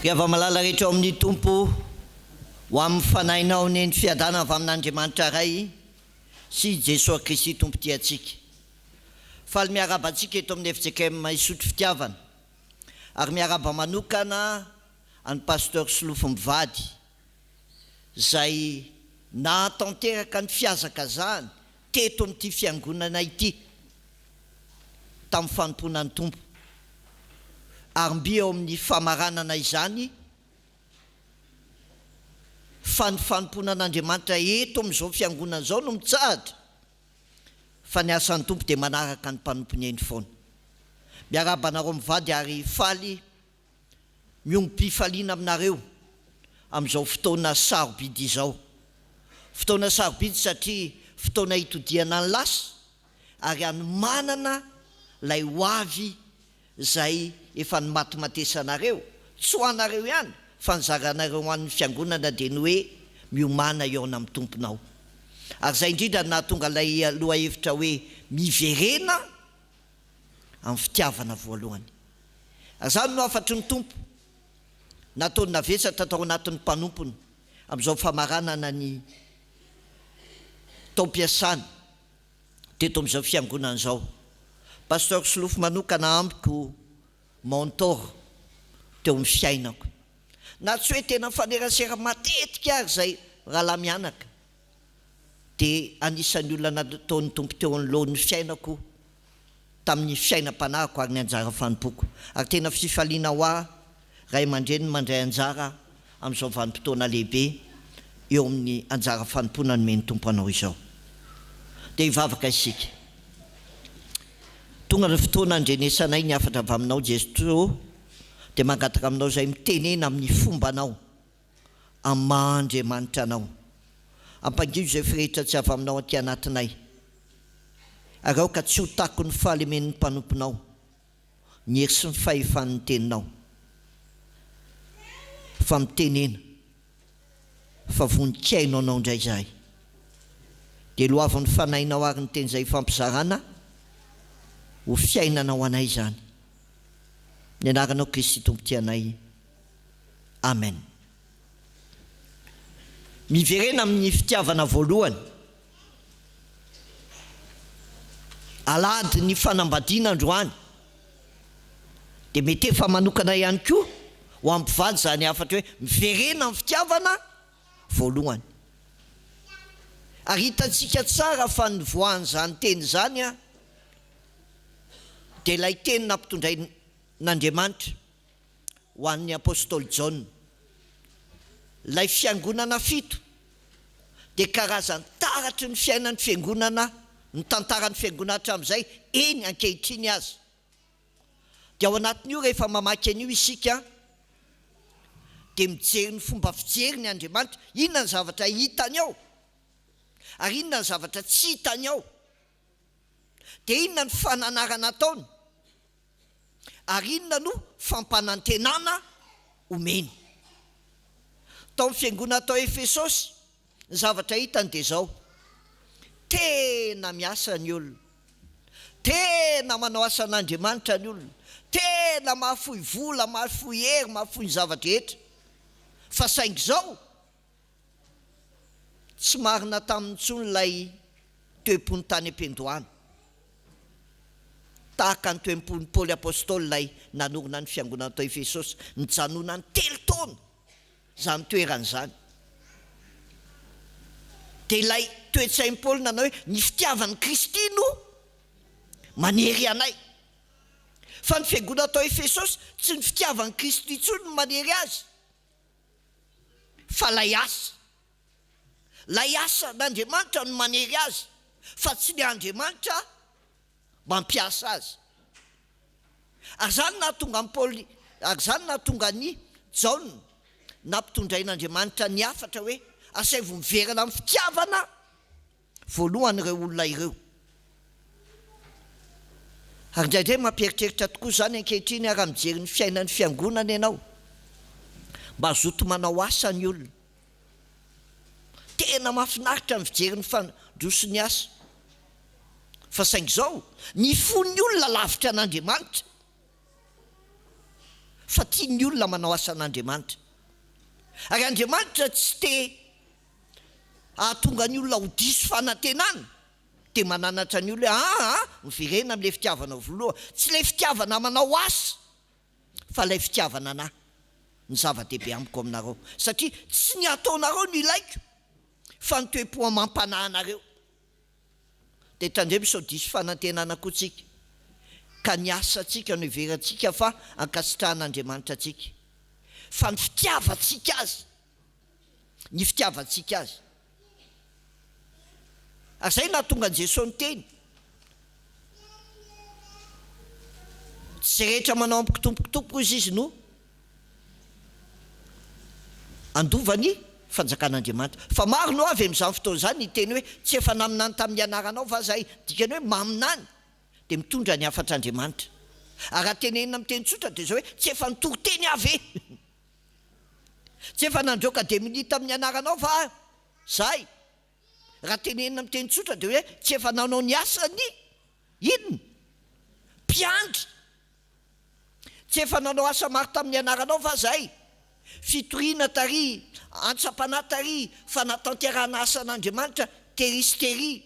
Rehefa malala rehetra ao amin'ny tompo ho amin'ny fanahinao ny fiadana avy amin'Andriamanitra ray sy Jesosy Kristy tompo ty antsika. Faly miaraba antsika eto amin'ny FJKM isotry fitiavana ary miaraba manokana any pasteur Solofo Mivady zay nahatanteraka ny fiazakazahany teto amin'ity fiangonana ity tamin'ny fanompoana ny tompo ary mby eo amin'ny famaranana izany fanompoana an'Andriamanitra eto amin'izao fiangonana zao no mitsahatra fa ny asan'ny tompo dia manaraka ny mpanompony eny foana. Miaraba anareo mivady ary faly miompi-faliana aminareo amin'izao fotoana sarobidy izao. Fotoana sarobidy satria fotoana hitodiana ny lasa ary anomanana lay hoavy zay efa ny matimatesanareo, tsy ho anareo ihany fa ny zaranareo ho an'ny fiangonana dia ny hoe miomana eo amin'ny tomponao. Ary zay indrindra nahatonga lay aloha hevitra hoe miverena amin'ny fitiavana voalohany. Ary zany no afatry ny tompo nataony navetsatra tao anatin'ny mpanompony amin'izao famaranana ny taom-piasana teto amin'izao fiangonana izao. Pasteur Solofo manokana amiko mentor teo amin'ny fiainako, na tsy hoe tena fanerasera matetika ary zay rahalahy mianaka, dia anisan'ny olona nataon'ny tompo teo anoloan'ny fiainako tamin'ny fiainam-panahiko ary ny anjara fanompoko. Ary tena fifaliana ho aho ray aman-dreny mandray anjara amin'izao vanim-potoana lehibe eo amin'ny anjara fanompoana nomeny tompo anao izao. Dia hivavaka isika. Tonga ny fotoana andrenesanay ny afatra avy aminao Jesosy, dia mangataka aminao zay mitenena amin'ny fombanao Amandriamanitra anao. Ampangivo zay firehetra tsy avy aminao aty anatinay. Ary ao ka tsy ho tako ny fahalemen'ny mpanomponao, ny hery sy ny fahefan'ny teninao. Fa mitenena, fa voninkaino anao indray zahay. Dia loavin'ny fanahinao ary ny teny zay fampizarana ho fiainanao anay zany. Ny anaranao Kristy tompo ty anay. Amen. Miverena amin'ny fitiavana voalohany, alady ny fanambadiana androany, dia mety efa manokana ihany koa ho ampivady zany afatra hoe miverena amin'ny fitiavana voalohany. Ary hitantsika tsara fa ny voany zany teny zany a dia ilay teny nampitondrain'Andriamanitra ho an'ny apôstôly John. Ilay fiangonana fito dia karazany taratry ny fiainan'ny fiangonana, ny tantaran'ny fiangonana hatramin'izay eny ankehitriny azy. Dia ao anatin'io rehefa mamaky an'io isika dia mijery ny fomba fijery ny Andriamanitra, inona ny zavatra hitany ao ary inona ny zavatra tsy hitany ao, dia inona ny fananarana ataony ary inona no fampanantenana omeny. Tao amin'ny fiangonana tao Efesosy ny zavatra hitany dia zao: tena miasa ny olona, tena manao asan'Andriamanitra ny olona, tena mahafohy vola, mahafohy hery, mahafohy ny zavatra rehetra. Fa saingy zao tsy marina tamin'ny tsony lay toe-pony tany am-pendohana, tahaka ny toe-pony Paoly apôstôly lay nanorina ny fiangonana tao Efesosy, nijanona ny 3 taona zany toerana zany. Dia ilay toe-tsain'i Paoly nanao hoe ny fitiavan'i Kristy no manery anay. Fa ny fiangonana tao Efesosy tsy ny fitiavan'i Kristy intsony no manery azy, fa lay asa n'Andriamanitra no manery azy, fa tsy ny Andriamanitra mampiasa azy. Ary zany nahatonga an'i Paoly, ary zany nahatonga ny John nampitondrain'Andriamanitra ny afatra hoe asaivo miverana amin'ny fitiavana voalohany ireo olona ireo. Ary indraindray mampieritreritra tokoa zany ankehitriny ary mijery ny fiainan'ny fiangonana ianao, mba azoto manao asa ny olona. Tena mahafinaritra ny fijery ny fandroso ny asa. Fa saingy zao ny fon'ny olona lavitra an'Andriamanitra, fa tiany olona manao asan'Andriamanitra. Ary Andriamanitra tsy te ahatonga ny olona ho diso fanantenana, de mananatra ny olona miverena amin'ilay fitiavana voalohany, tsy ilay fitiavana manao asa, fa ilay fitiavana anahy ny zava-dehibe amiko aminareo, satria tsy ny ataonareo no ilaiko fa ny toe-po mampanahy anareo. De tandremo sao diso fanantenana koa tsika, ka ny asantsika no iverantsika fa ankasitrahan'Andriamanitra atsika, fa ny fitiavantsika azy, ny fitiavantsika azy. Ary zay nahatonga an' Jesosy ny teny, tsy rehetra manao ampitompitompoko izy no andova ny fanjakan'Andriamanitra. Fa maro no avy amin'izany fotoana izany ny teny hoe tsy efa naminany tamin'ny anaranao fa zahay, dikany hoe maminany de mitondra ny afatr'Andriamanitra. Ary raha tenenina amin'ny teny tsotra dia zao hoe tsy efa nitory-teny ave tsy efa nandroaka de minita amin'ny anaranao fa zahay. Raha tenenina amin'ny teny tsotra dia hoe tsy efa nanao ny asany inona mpiandry, tsy efa nanao asa maro tamin'ny anaranao fa zahay. Fitoriana tary, antsapana tary, fanatanterahana asan'Andriamanitra, teristeri.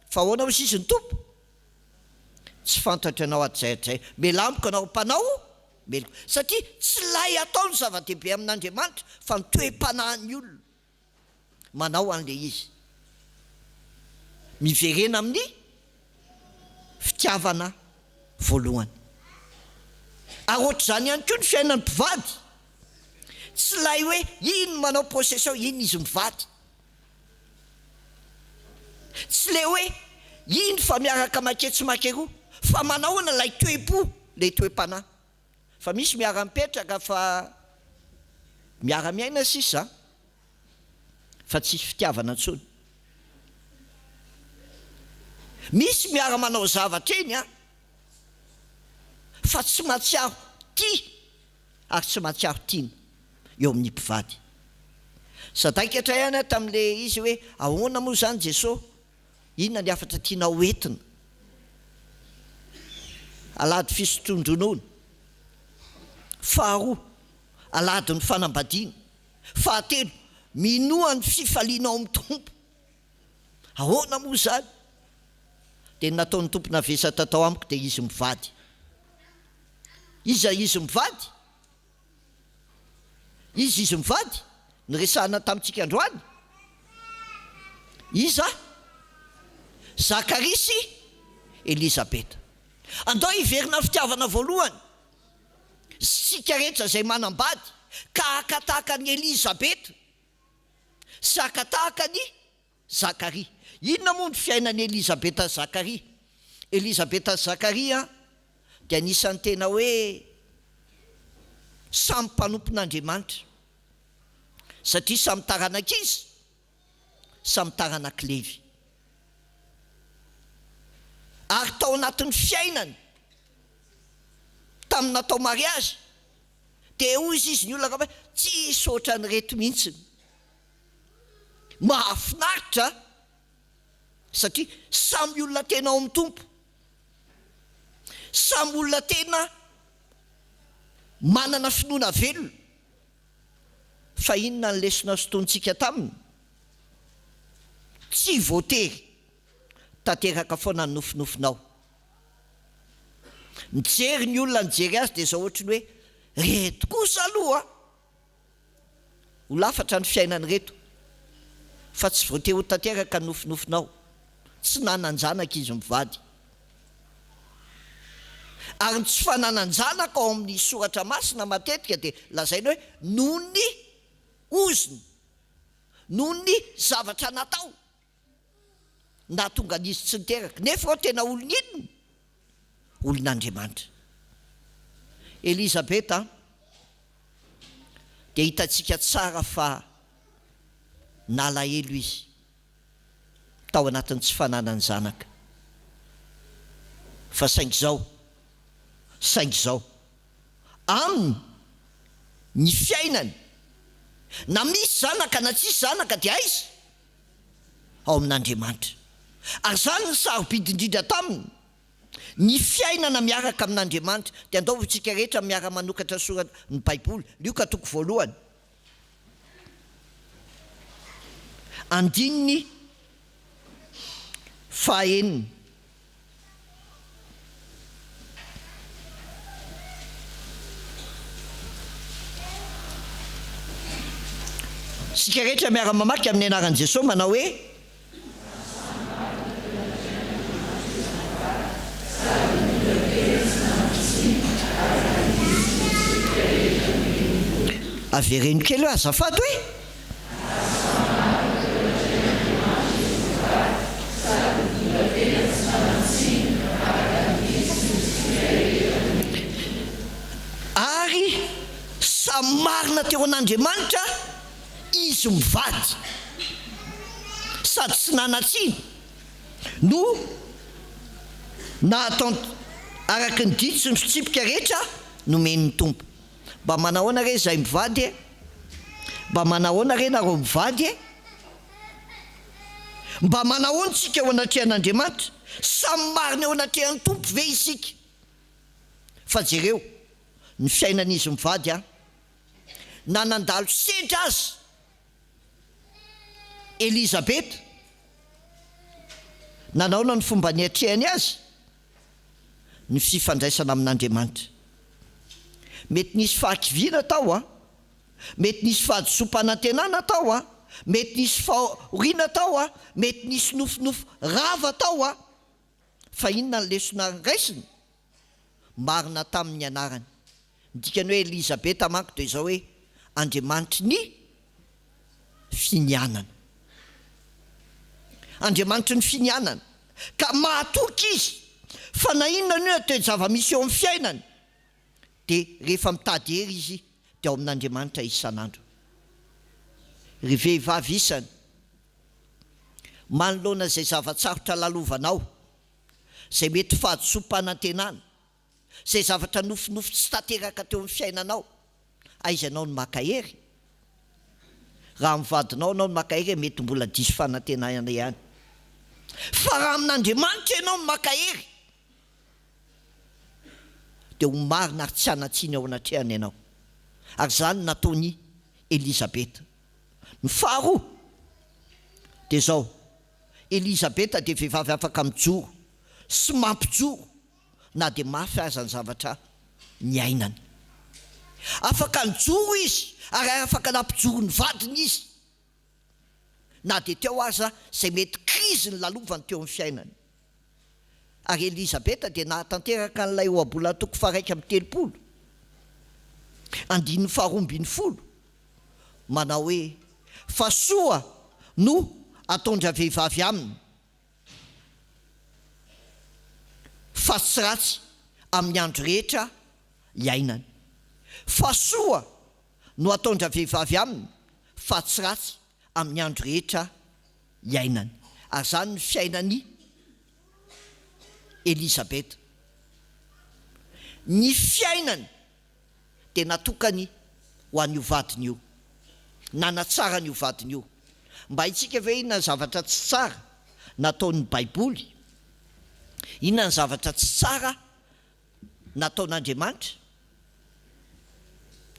Fa ahoana hozy izy ny tompo? Tsy fantatra anao atzay atzay, melamiko anao mpanao meloko, satria tsy lay atao ny zava-dehibe amin'Andriamanitra fa ny toe-panahin'ny olona manao an'le izy, miverena amin'ny fitiavana voalohany. Ary ohatr'izany ihany koa ny fiainan'ny mpivady, tsy lay hoe ino manao procession, ino izy mivady, tsy le hoe ino fa miaraka make tsy make roa, fa manahoana lay toe-po, lay toe-panahy. Fa misy miara-mipetraka fa miara-miaina sisa, fa tsisy fitiavana intsony. Misy miara-manao zavatra eny fa tsy mahatsiaro tia ary tsy mahatsiaro tiana eo amin'ny mpivady. Sadaikatra ihany tamin'le izy hoe ahoana moa zany Jesosy, inona ny afatra tianao hoentina? Alady fisotondronoana. Faharoa, alady ny fanambadiana. Fahatelo, minoa ny fifalianao amin'ny tompo. Ahoana moa zany? Dia nataon'ny tompo navesatra tao amiko dia izy mivady. Izy mivady? Izy mivady? Nyresahana tamintsika androany? Iza? Zakaria sy Elizabeta. Andao hiverina ny fitiavana voalohany. Sika rehetra izay manambady ka hakatahaka ny Elizabeta sy hakatahaka ny Zakaria. Inona moa ny fiainan'ny Elizabeta sy Zakaria? Elizabeta sy Zakaria dia anisan'ny tena hoe samy mpanompon'Andriamanitra, satria samy taranak'izy, samy taranaklevy. Ary tao anatin'ny fiainany tamin'ny natao mariazy dia hozy izy ny olona raha tsy sotra ny reto mihitsy. Mahafinaritra satria samy olona tena ao amin'ny tompo, samy olona tena manana finoana velona. Fa inona ny lesona sotontsika taminy? Tsy voatery tanteraka foana ny nofinofinao. Mijery ny olona nijery azy dia zao ohatry ny hoe reto kosa aloha ho lafatra ny fiainany reto, fa tsy voatery ho tanteraka ny nofinofinao. Tsy nananjanaka izy mivady. Ary ny tsy fanananjanaka ao amin'ny soratra masina matetika dia lazaina hoe noho ny oziny, noho ny zavatra natao nahatonga an'izy tsy niteraka. Nefa ao tena olona inona? Olon'Andriamanitra. Elizabeta dia hitantsika tsara fa nalahelo izy tao anatin'ny tsy fananany zanaka. Fa saingy zao aminy ny fiainany, na misy zanaka na tsisy zanaka dia aiza? Ao amin'Andriamanitra. Ary zany ny sarobidi indrindra taminy, ny fiainana miaraka amin'Andriamanitra dia andaovantsika rehetra miara manokatra soratra ny Baiboly. Lioka toko voalohany andininy fahaeniny sika rehetra miara mamaky amin'ny anaran'i Jesosy manao hoe avereno kely hoe azafady hoe ary samy marina teo an'Andriamanitra izy mivady sady tsy nanatsiny no natao araky ny didy sy ny fitsipika rehetra nomen'ny tompo. Mba manahoana re zay mivady e? Mba manahoana re nareo mivady e? Mba manahoana tsika eo anatrehan'Andriamanitra? Samy marina eo anatrehan'ny tompo ve isika? Fa jereo ny fiainan'izy mivady a nanandalo sedra azy Elizabeta nanaona ny fomba niatrehany azy ny fifandraisana amin'Andriamanitra. Mety nisy fahakiviana tao a, mety nisy fahadisom-panantenana tao a, mety nisy fahoriana tao a, mety nisy nofinofo rava tao a, fa inona ny lesona raisiny? Marina tamin'ny anarany. Dikany hoe Elizabeta manko dia izao hoe Andriamanitra ny finianana. Andriamanitra ny finianana. Ka mahatoky izy fa na inona ny hoe toe-java-misy eo amin'ny fiainany dia rehefa mitady hery izy dia ao amin'Andriamanitra isan'andro. Ry vehivavy isany manoloana izay zavatsarotra lalovanao, izay mety fahadisom-panantenana, izay zavatra nofinofo tsy tanteraka teo amin'ny fiainanao, aiza anao no maka hery? Raha mivadinao anao no maka hery mety mbola diso fanantenana ihany. Fa raha amin'Andriamanitra ianao no maka hery dia ho marina ary tsy hanatsiny ao anatrehany ianao. Ary zany nataony Elizabeta. Ny faharoa dia izao, Elizabeta dia vehivavy afaka mijoro sy mampijoro na dia mafy aza ny zavatra niainany. Afaka mijoro izy ary afaka nampijoro ny vadiny izy na dia teo aza izay mety krizy ny lalovany teo amin'ny fiainany. Ary Elizabeta dia nahatanteraka n'ilay ohabola toko faraika amin'ny telopolo andininy faharoambin'ny folo manao hoe fa soa no ataondra vehivavy aminy fa tsy ratsy amin'ny andro rehetra iainany. Fa soa no ataondra vehivavy aminy fa tsy ratsy amin'ny andro rehetra iainany. Ary zany ny fiainany Elizabeta. Ny fiainany dia natokany ho an'io vadiny io, nanatsara n'io vadiny io. Mba hitsika ve inona ny zavatra tsy tsara nataon'ny Baiboly? Inona ny zavatra tsy tsara nataon'Andriamanitra?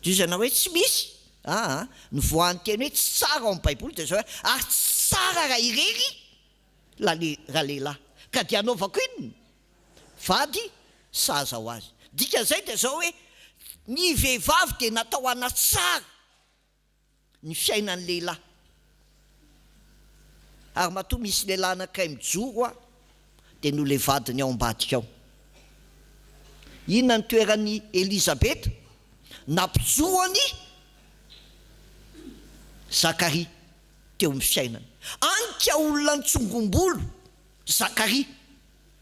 Dizana hoe tsy misy. Ny voan'ny teny hoe tsy tsara ao amin'ny Baiboly dia zao hoe ary tsy tsara raha irery raha lehilahy ka dia anaovako inona? Vady saza ho azy. Dikan'izay dia zao hoe ny vehivavy dia natao hanatsara ny fiainan'ny lehilahy. Ary matoa misy lehilahy anankiray mijoro a dia no le vadiny ao ambadika ao. Inona ny toeran'ny Elizabeta? Nampijoroany Zakaria teo amin'ny fiainany. Anka olona nitsongombolo Zakaria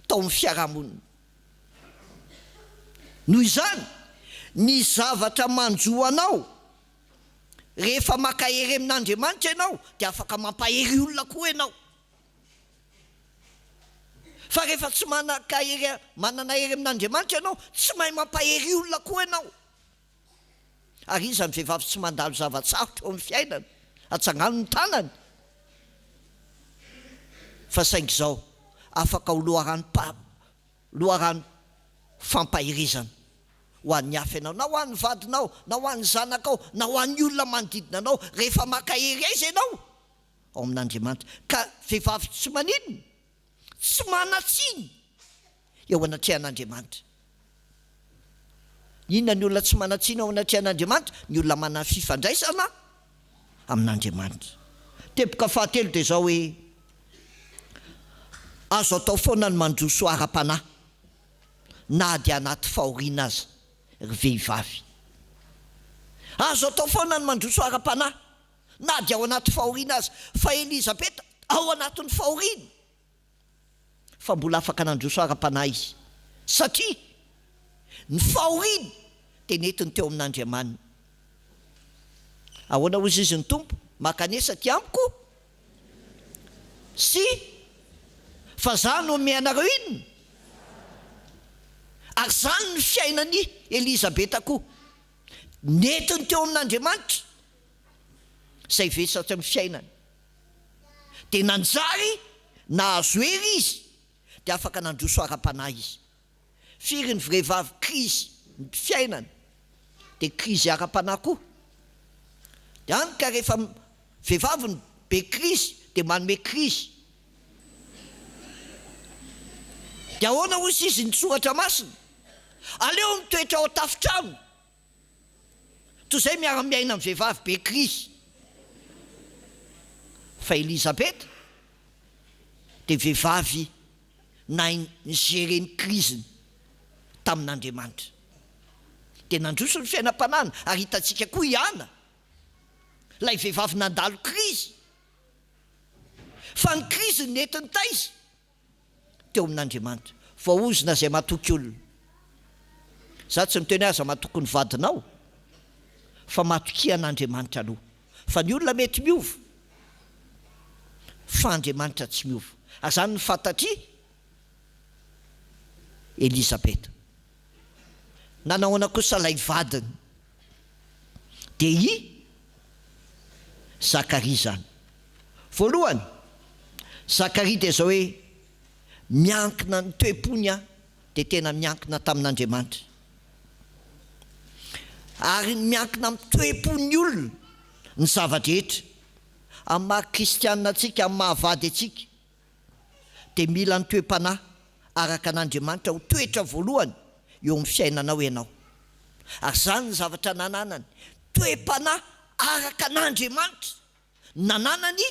tao amin'ny fiarahamonina. Noho izany ny zavatra manjo anao rehefa maka hery amin'Andriamanitra ianao dia afaka mampahery olona koa ianao. Fa rehefa tsy manana hery amin'Andriamanitra ianao tsy mahay mampahery olona koa ianao. Ary izy ny vehivavy tsy mandalo zavatsarotra eo amin'ny fiainana, atsangano ny tanany. Fa saingy izao afaka ho loharano loharano fampahirizana ho an'ny hafa ianao, na ho an'ny vadinao, na ho an'ny zanakao, na ho an'ny olona manodidina anao, rehefa makahery aiza ianao ao amin'Andriamanitra. Ka vehivavy tsy maninona, tsy manatsiny eo anatrehan'Andriamanitra. Inona ny olona tsy manatsiny ao anatrehan'Andriamanitra? Ny olona manana fifandraisana amin'Andriamanitra. Teboka fahatelo dia zao hoe azo atao foana ny mandroso ara-panahy na dia anaty fahoriana aza ry vehivavy. Azo atao foana ny mandroso ara-panahy na dia ao anaty fahoriana aza. Fa Elizabeta ao anatin'ny fahoriana fa mbola afaka nandroso ara-panahy izy, satria ny fahoriana dia netiny teo amin'Andriamanina. Ahoana hozy izy ny tompo? Makanesa ty amiko sy fa za no ome anareo inona, ary zany ny fiainany Elizabeta koa, netiny teo amin'Andriamanitra izay vesatra amin'ny fiainany, dia nanjary nahazo hery izy dia afaka nandroso ara-panahy izy. Firy ny vehivavy krizy ny fiainany dia krizy ara-panahy koa. Dia any ka rehefa vehivavy ny be krizy dia manome krizy. Dia ahoana hozy izy ny soratra masina? Aleo mitoetra ao tafitrano toy izay miara-miaina amin'ny vehivavy be krizy. Fa Elizabeta dia vehivavy ny géreny kriziny tamin'Andriamanitra, dia nandroso ny fiainam-panana. Ary hitantsika koa ihana lay vehivavy nandalo krizy, fa ny krizy ny netiny taiza teo amin'Andriamanitra. Vaozina izay matoky olona. Za tsy miteny aza matoky ny vadinao, fa matoky an'Andriamanitra aloha. Fa ny olona mety miova, fa Andriamanitra tsy miova. Ary zany ny fantatry Elizabeta. Nanahoana kosa lay vadiny dia Zakaria zany. Voalohany, Zakaria dia zao hoe miankina ny toe-pony dia tena miankina tamin'Andriamanitra, ary miankina amin'ny toe-pon'ny olona ny zava-drehetra. Amin'ny maha-kristianina antsika, amin'ny mahavady antsika, dia mila ny toe-panahy araka an'Andriamanitra ho toetra voalohany eo amin'ny fiainanao ianao. Ary zany ny zavatra nananany, toe-panahy araka an'Andriamanitra nananany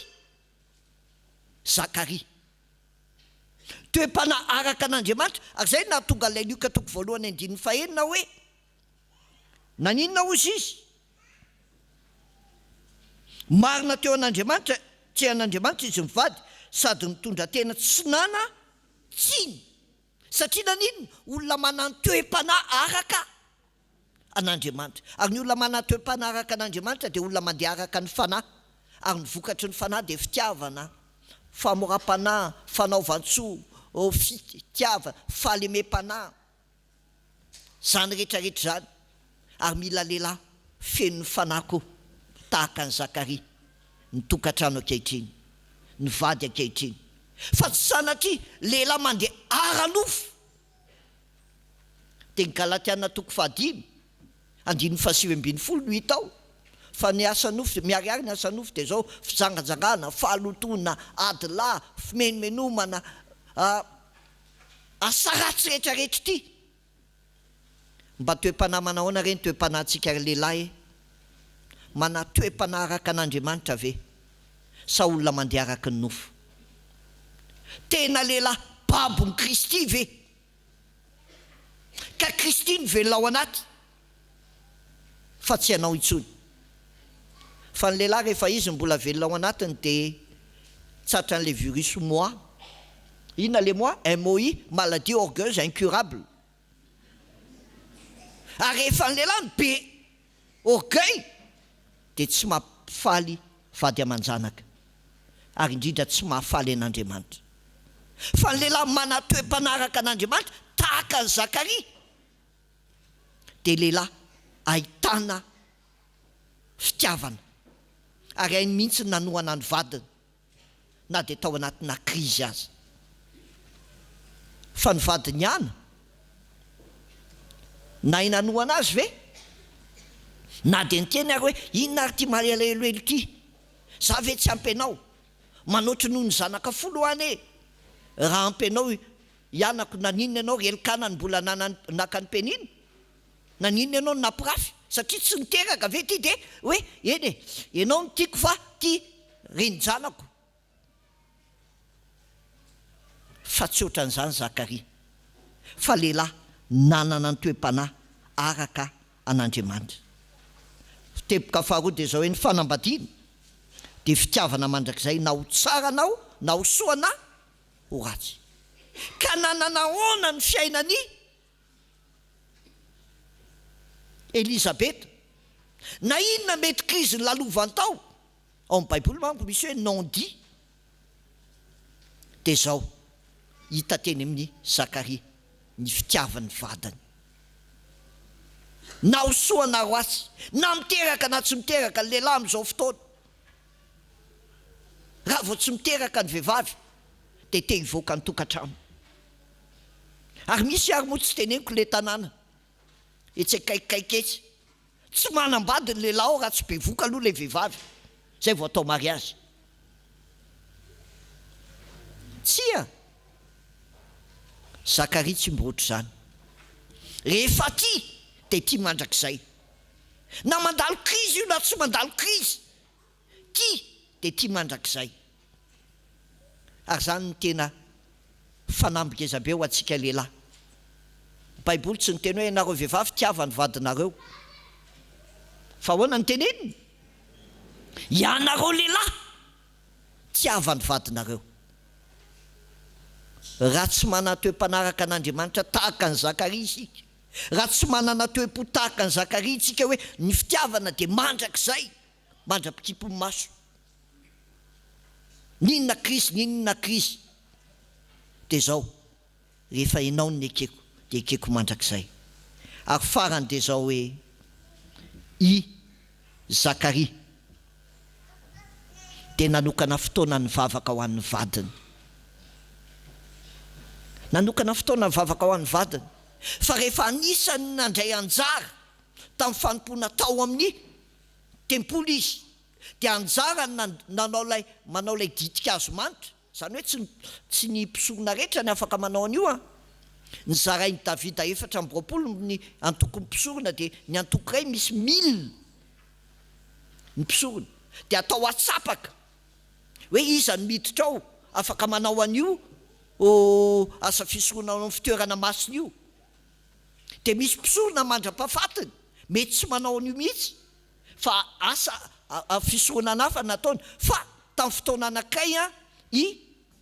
Zakaria. Toe-panahy araka an'Andriamanitra. Ary zay nahatonga ilay Luka toko voalohany andininy fahenina hoe naninona hozy izy? Marina teo an'Andriamanitra, tsy an'Andriamanitra izy mivady, sady mitondra tena tsy nana tsiny. Satria naninona? Olona manana toe-panahy araka an'Andriamanitra. Ary ny olona manana toe-panahy araka an'Andriamanitra dia olona mandeha araka ny fanahy. Ary ny vokatry ny fanahy dia fitiavana, famoram-panahy, fanaovan-tsoa, fitiavana, fahalemem-panahy, zany rehetrarehetra zany. Ary mila lehilahy feno ny fanahy koa tahaka ny Zakaria, ny tokantrano ankehitriny, ny vady ankehitriny. Fa tsy sanatria lehilahy mandeha ara-nofo. Dia ny Galatiana toko 5 andininy 7-20 no hita ao. Fa ny asa nofo, miariary ny asa nofo dia zao fijanganjangana, fahalotona, ady lahy, fimenomenomana, asa ratsy rehetrarehetra ity. Mba toe-panahy manahoana reny toe-panahy antsika lehilahy? Mana toe-panahy araka an'Andriamanitra ve? Sa olona mandeha araka ny nofo? Tena lehilahy babon'ny Kristy ve? Ka Kristy ny velona ao anaty, fa tsy anao intsony. Fa ny lehilahy rehefa izy mbola velona ao anatiny dia tsatra an'ilay virus moi. Inona le moi? MOI, maladie orgueilleuse incurable. Ary rehefa ny lehilahy be orgueil dia tsy mahafaly vady aman-janaka, ary indrindra tsy mahafaly an'Andriamanitra. Fa ny lehilahy mana toe-panahy araka an'Andriamanitra tahaka ny Zakaria dia lehilahy ahitana fitiavana, ary hainy mihitsy nanohana ny vadiny na dia tao anatina krizy aza. fa ny vadiny ihany na inanoana azy ve na dia nyteny ary hoe inona ary ty malelaeloelo ty za ve tsy ampy anao manoatra noho ny zanaka folo any e raha ampy anao ianako naninona ianao relikana ny mbola naka ny penina naninona ianao ny nampirafy satria tsy niteraka ve ty de hoe eny e ianao no tiako fa ty renjanako fa tsy ohatran'izany Zakaria fa lehilahy nanana ny toe-panahy araka an'Andriamanitra. Teboka faharoa dia zao hoe ny fanambadiana dia fitiavana mandrakizay na ho tsara anao na ho soa na ho ratsy ka nanana ahoana ny fiainany Elisabeta na inona mety krizy ny lalovantao ao amin'ny baiboly manko misy hoe non-dit dia zao hita teny amin'ny Zakaria ny fitiavany vadany na ho soa na ho ratsy na miteraka na tsy miteraka ny lehilahy amin'izao fotoana raha vao tsy miteraka ny vehivavy dia te hivoaka ny tokantrano ary misy ary moa tsy teneniko le tanàna etsy akaikikaiky etsy tsy manambady ny lehilahy ao raha tsy be voka aloha le vehivavy zay vao atao mariazy tsia Zakaria tsy mborotro zany rehefa ty dia tia mandrakizay na mandalo krizy io na tsy mandalo krizy ty dia tia mandrakizay ary zany ny tena fanambikeza be ho antsika lehilahy baiboly tsy niteny hoe ianareo vehivavy tiavany vadinareo fa ahoana ny teneniny ianareo lehilahy tiavany vadinareo raha tsy manana toe-panaraka an'Andriamanitra tahaka ny Zakaria isika raha tsy manana toe-po tahaka ny Zakaria itsika hoe ny fitiavana dia mandrakizay mandra-pikipon'ny maso ninona krizy dia zao rehefa ianao ny ekeko dia ekeko mandrakizay ary farany dia zao hoe Zakaria dia nanokana fotoana ny vavaka ho an'ny vadiny nanokana fotoana ny vavaka ho an'ny vadiny fa rehefa anisany nandray anjara tamin'ny fanompoana tao amin'ny tempoly izy dia anjara manao lay ditika azo manitra zany hoe tsy ny mpisorona rehetra ny afaka manao an'io a ny zarain'ny Davida 420 ny antoko ny mpisorona dia ny antoko iray misy 1000 ny mpisorona dia atao atsapaka hoe iza ny miditra ao afaka manao an'io asa fisorona amin'ny fitoerana masina io dia misy mpisorona mandra-pahafatiny mety tsy manao an'io mihitsy fa asa fisorona nafa nataony fa tamin'ny fotoana anankiray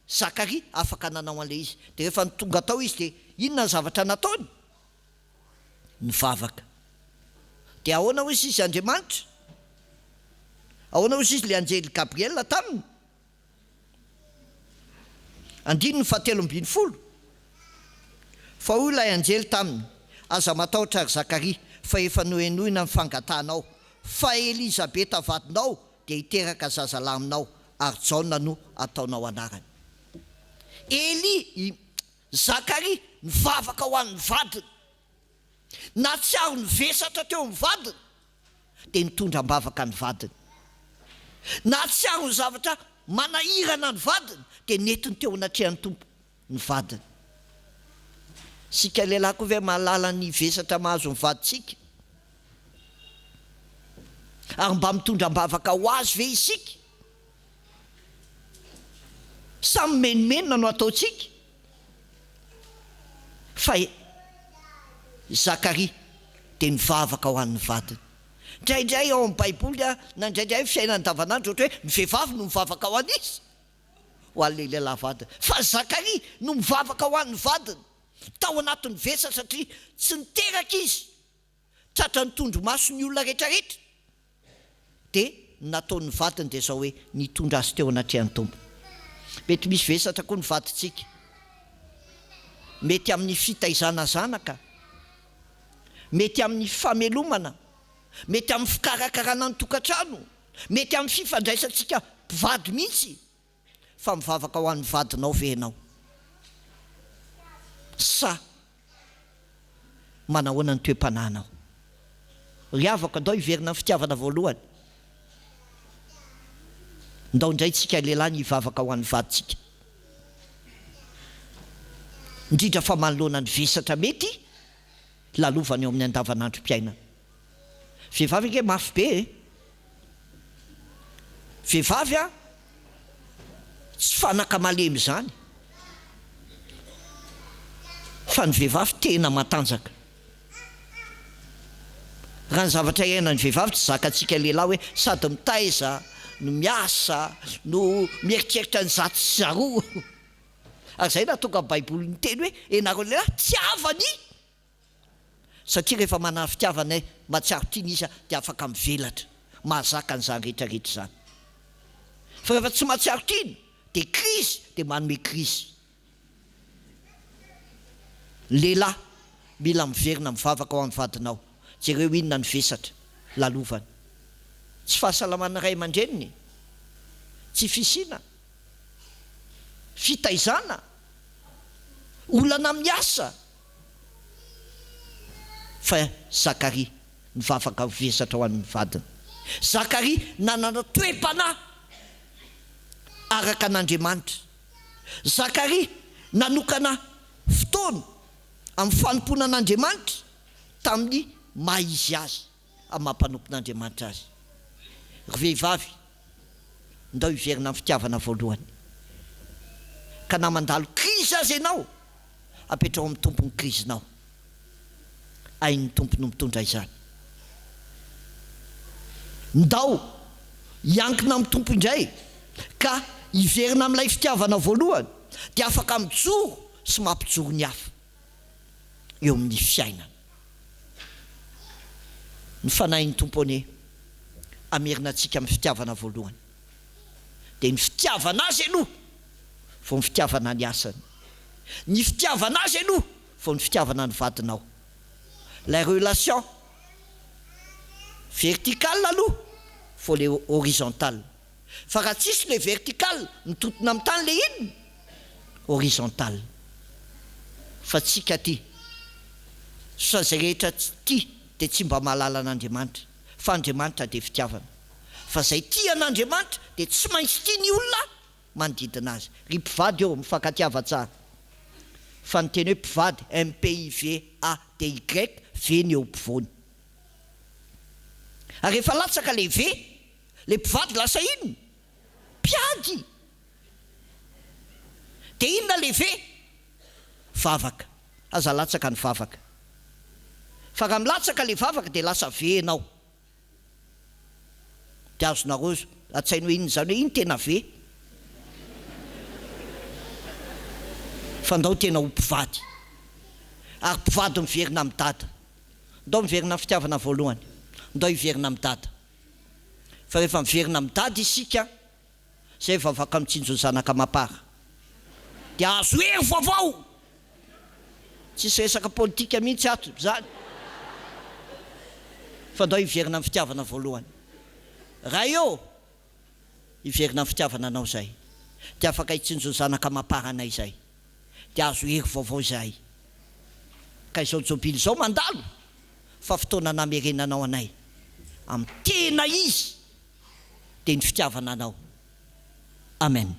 Zakaria afaka nanao an'ilay izy dia rehefa tonga tao izy dia inona ny zavatra nataony ny vavaka dia ahoana hozy izy Andriamanitra ahoana hozy izy le anjely Gabriel taminy 7:10 fa hoy ilay anjely taminy aza matahotra ary Zakaria fa efa nohenohina ny fangatanao fa Elisabeta vadinao dia hiteraka zazalahy aminao ary Jaona no ataonao anarany Zakaria ny vavaka ho an'ny vadiny na tsy ary nyvesatra teo amin'ny vadiny dia nitondram-bavaka ny vadiny na tsy ary ny zavatra manahirana ny vadiny dia netiny teo anatrehany tompo ny vadiny sika lehilahy koa ve mahalala ny vesatra mahazo ny vaditsika ary mba mitondram-bavaka ho azy ve isika samy menomenona no ataontsika fa Zakaria dia nivavaka ho an'ny vadiny indraindray ao amin'ny baiboly na indraindray fiainany davanandro ohatra hoe ny vehivavy no mivavaka ho an'izy ho an'ilay lehilahy vadiny fa Zakaria no mivavaka ho an'ny vadiny tao anatin'ny vesatra satria tsy niteraka izy tratra nitondro maso ny olona rehetrarehetra dia nataon'ny vadiny dia zao hoe nitondra azy teo anatrehany tompo mety misy vesatra koa ny vadintsika mety amin'ny fitaizana zanaka mety amin'ny famelomana mety amin'ny fikarakarana ny tokantrano mety amin'ny fifandraisantsika mpivady mihitsy fa mivavaka ho an'ny vadinao ve ianao sa manahoana ny toe-pananao. Ry avako andao hiverina ny fitiavana voalohany. Ndao indray tsika lehilahy ny hivavaka ho an'ny vaditsika. Indrindra fa manoloana ny vesatra mety lalovany eo amin'ny andavanandrom-piainana. Vehivavy ange mafy be e. Vehivavy a tsy fanaka malemy zany, fa ny vehivavy tena matanjaka. Raha ny zavatra iainan'ny vehivavy tsy zakantsika lehilahy hoe sady mitaiza no miasa no mieritreritra ny zato sy zaroa. Ary zay natonga ny Baiboly ny teny hoe ianareo lehilahy tiavany, satria rehefa manana fitiavana matsiaro tiany izy dia afaka mivelatra, mahazaka an'izany rehetrarehetra zany. Fa rehefa tsy matsiaro tiany dia krizy, dia manome krizy. Lehilahy mila miverina mivavaka ho amin'ny vadinao, jereo inona ny vesatra lalovany. Tsy fahasalamana ray aman-dreniny, tsy fisiana, fitaizana, olana miasa. Fa Zakaria mivavaka vesatra ho an'ny vadiny. Zakaria nanana toe-panahy araka an'Andriamanitra. Zakaria nanokana fotoana amin'ny fanompona an'Andriamanitra tamin'ny maha izy azy amin'ny mampanompon'Andriamanitra azy. Ry vehivavy, ndao hiverina amin'ny fitiavana voalohany. Ka na mandalo krizy azy ianao, apetrao amin'ny tompony krizinao. Hain'ny tompony mitondra izany. Ndao hiankina amin'ny tompo indray ka hiverina amin'ilay fitiavana voalohany dia afaka mijoro sy mampijoro ny hafa eo amin'ny fiainana. Ny fanahin'ny tompo anie amerina antsika amin'ny fitiavana voalohany dia ny fitiavana azy aloha vao ny fitiavana ny asany, ny fitiavana azy aloha vao ny fitiavana ny vadinao. La relation verticale aloha vao le horizontale. Fa raha tsisy le verticale mitotona amin'ny tany le inona horizontale. Fa tsika ty sa zay rehetra ty dia tsy mba mahalala an'Andriamanitra, fa Andriamanitra dia fitiavana. Fa zay tia an'Andriamanitra dia tsy maintsy tia ny olona manodidina azy. Ry mpivady eo mifankatiava tsara. Fa ny teny hoe mpivady MPIVADY ve ny eo mpivoany. Ary rehefa latsaka le ve, le mpivady lasa inona? Mpiady. Dia inona le ve? Vavaka. Aza latsaka ny vavaka. Fa raha milatsaka le vavaka dia lasa ve ianao. Dia azonareo atsaino inona zany hoe iny tena ve? Fa ndao tena ho mpivady. Ary mpivady miverina amin'ny dada. Ndao miverina amin'ny fitiavana voalohany, ndao hiverina amin'ny dada. Fa rehefa miverina amin'ny dada isika, zay vavaka mitsinjo ny zanaka mapara dia azo hery vaovao. Tsisy resaka politika mihitsy ato zany. Fa ndao hiverina amin'ny fitiavana voalohany. Raha eo hiverina amin'ny fitiavana anao zay dia afaka hitsinjo ny zanaka mapara anay zay, dia azo hery vaovao zay. Ka izao jobily izao mandalo, fa fotoana namerenanao anay amin'ny tena izy dia ny fitiavana anao. Amen.